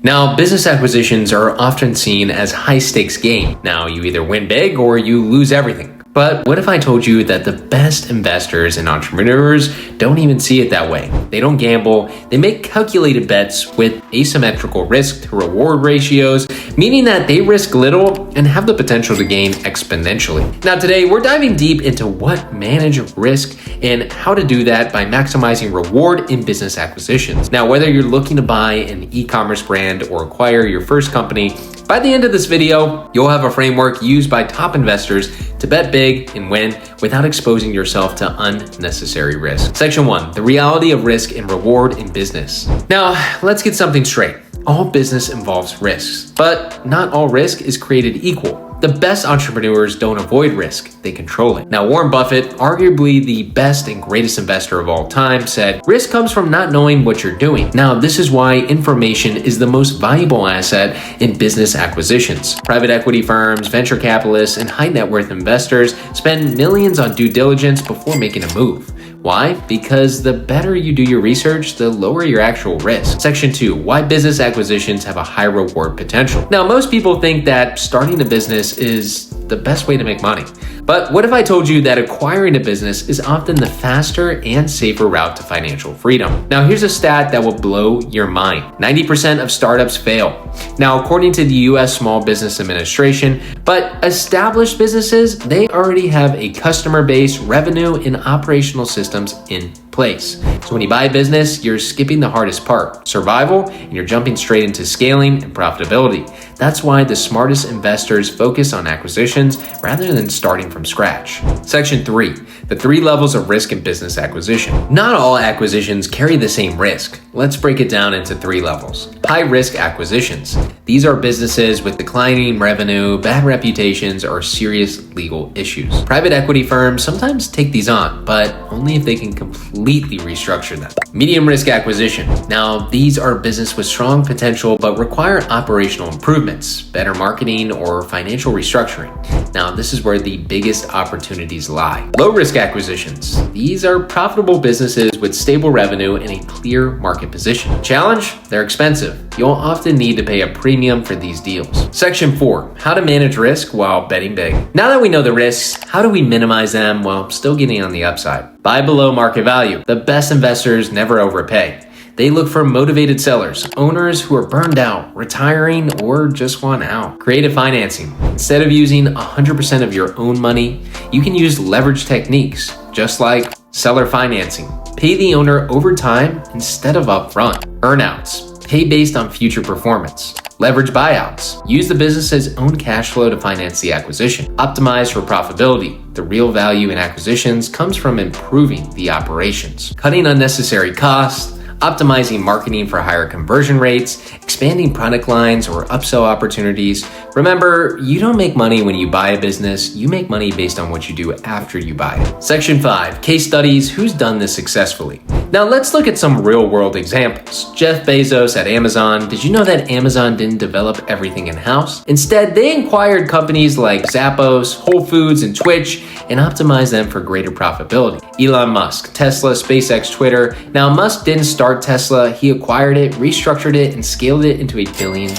Now, business acquisitions are often seen as high-stakes game. Now, you either win big or you lose everything. But what if I told you that the best investors and entrepreneurs don't even see it that way? They don't gamble, they make calculated bets with asymmetrical risk to reward ratios, meaning that they risk little and have the potential to gain exponentially. Now today, we're diving deep into what manage risk and how to do that by maximizing reward in business acquisitions. Now, whether you're looking to buy an e-commerce brand or acquire your first company, by the end of this video, you'll have a framework used by top investors to bet big and win without exposing yourself to unnecessary risk. Section 1, the reality of risk and reward in business. Now, let's get something straight. All business involves risks, but not all risk is created equal. The best entrepreneurs don't avoid risk, they control it. Now, Warren Buffett, arguably the best and greatest investor of all time, said, "Risk comes from not knowing what you're doing." Now, this is why information is the most valuable asset in business acquisitions. Private equity firms, venture capitalists, and high net worth investors spend millions on due diligence before making a move. Why? Because the better you do your research, the lower your actual risk. Section 2, why business acquisitions have a high reward potential. Now, most people think that starting a business is the best way to make money. But what if I told you that acquiring a business is often the faster and safer route to financial freedom? Now, here's a stat that will blow your mind. 90% of startups fail. Now, according to the US Small Business Administration, but established businesses, they already have a customer base, revenue, and operational systems in place. So when you buy a business, you're skipping the hardest part, survival, and you're jumping straight into scaling and profitability. That's why the smartest investors focus on acquisitions rather than starting from scratch. Section 3, the 3 levels of risk in business acquisition. Not all acquisitions carry the same risk. Let's break it down into 3 levels. High risk acquisitions. These are businesses with declining revenue, bad reputations, or serious legal issues. Private equity firms sometimes take these on, but only if they can completely restructure them. Medium risk acquisition. Now, these are business with strong potential but require operational improvements, better marketing, or financial restructuring. Now, this is where the biggest opportunities lie. Low risk acquisitions. These are profitable businesses with stable revenue and a clear market position. Challenge? They're expensive. You'll often need to pay a premium for these deals. Section 4, how to manage risk while betting big. Now that we know the risks, how do we minimize them while still getting on the upside? Buy below market value. The best investors never overpay. They look for motivated sellers, owners who are burned out, retiring, or just want out. Creative financing. Instead of using 100% of your own money, you can use leverage techniques, just like seller financing. Pay the owner over time instead of upfront. Earnouts. Pay based on future performance. Leverage buyouts. Use the business's own cash flow to finance the acquisition. Optimize for profitability. The real value in acquisitions comes from improving the operations. Cutting unnecessary costs. Optimizing marketing for higher conversion rates, expanding product lines or upsell opportunities. Remember, you don't make money when you buy a business, you make money based on what you do after you buy it. Section 5, case studies, who's done this successfully? Now let's look at some real world examples. Jeff Bezos at Amazon. Did you know that Amazon didn't develop everything in-house? Instead, they acquired companies like Zappos, Whole Foods, and Twitch and optimized them for greater profitability. Elon Musk, Tesla, SpaceX, Twitter. Now Musk didn't start Tesla, he acquired it, restructured it, and scaled it into $1 billion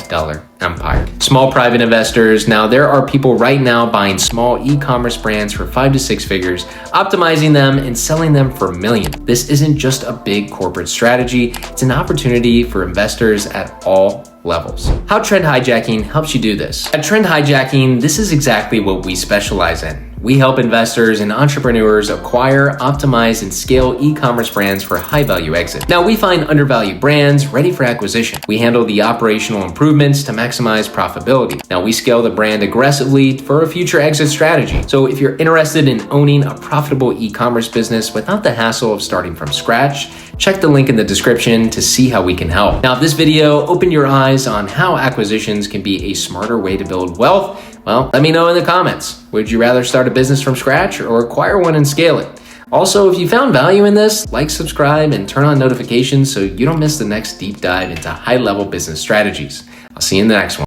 empire. Small private investors. Now there are people right now buying small e-commerce brands for 5 to 6 figures, optimizing them and selling them for millions. This isn't just a big corporate strategy, it's an opportunity for investors at all levels. How trend hijacking helps you do this. At Trend Hijacking, this is exactly what we specialize in. We help investors and entrepreneurs acquire, optimize, and scale e-commerce brands for high-value exit. Now, we find undervalued brands ready for acquisition. We handle the operational improvements to maximize profitability. Now, we scale the brand aggressively for a future exit strategy. So if you're interested in owning a profitable e-commerce business without the hassle of starting from scratch, check the link in the description to see how we can help. Now, if this video opened your eyes on how acquisitions can be a smarter way to build wealth, well, let me know in the comments. Would you rather start a business from scratch or acquire one and scale it? Also, if you found value in this, like, subscribe, and turn on notifications so you don't miss the next deep dive into high-level business strategies. I'll see you in the next one.